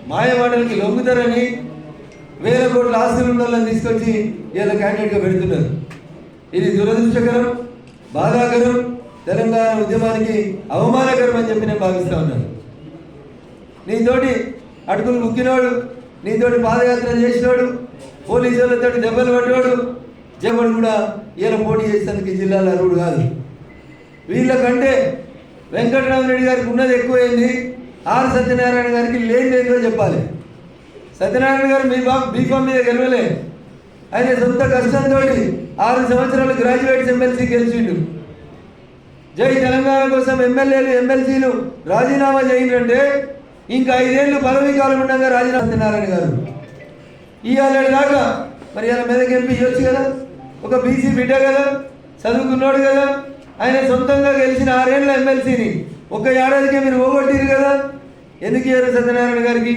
మాయమాటలకి లొంగుతారని వేల కోట్ల ఆస్తులు ఉన్న వాళ్ళని తీసుకొచ్చి ఇలా క్యాండిడేట్గా పెడుతున్నారు. ఇది దురదృష్టకరం, బాధాకరం, తెలంగాణ ఉద్యమానికి అవమానకరం అని చెప్పి నేను భావిస్తూ ఉన్నాను. నీతోటి అటుకులు ముక్కినోడు, నీతోటి పాదయాత్ర చేసినోడు, పోలీసులతో దెబ్బలు పట్టినోడు జగన్ కూడా ఇలా పోటీ చేసేందుకు ఈ జిల్లాలో అర్హుడు కాదు. వీళ్ళకంటే వెంకటరామరెడ్డి గారికి ఉన్నది ఎక్కువైంది, ఆర్ సత్యనారాయణ గారికి లేనిదేందో చెప్పాలి. సత్యనారాయణ గారు బీఫామ్ మీద గెలవలే, ఆయన సొంత కష్టంతో 6 సంవత్సరాలు గ్రాడ్యుయేట్స్ ఎమ్మెల్సీ గెలిచిండు. జై తెలంగాణ కోసం ఎమ్మెల్యేలు ఎమ్మెల్సీలు రాజీనామా చేయండి, ఇంకా 5 ఏళ్ళు పదవీ కాలం ఉండగా రాజీనామా సత్యనారాయణ గారు ఇవాళ దాకా మరి ఇలా మీద గెలిపి ఇవ్వచ్చు కదా. ఒక బీసీ బిడ్డ కదా, చదువుకున్నాడు కదా, ఆయన సొంతంగా గెలిచిన 6 ఏళ్ళ ఎమ్మెల్సీని 1 ఏడాదికే మీరు పోగొట్టిరు కదా. ఎందుకు ఇవ్వరు సత్యనారాయణ గారికి?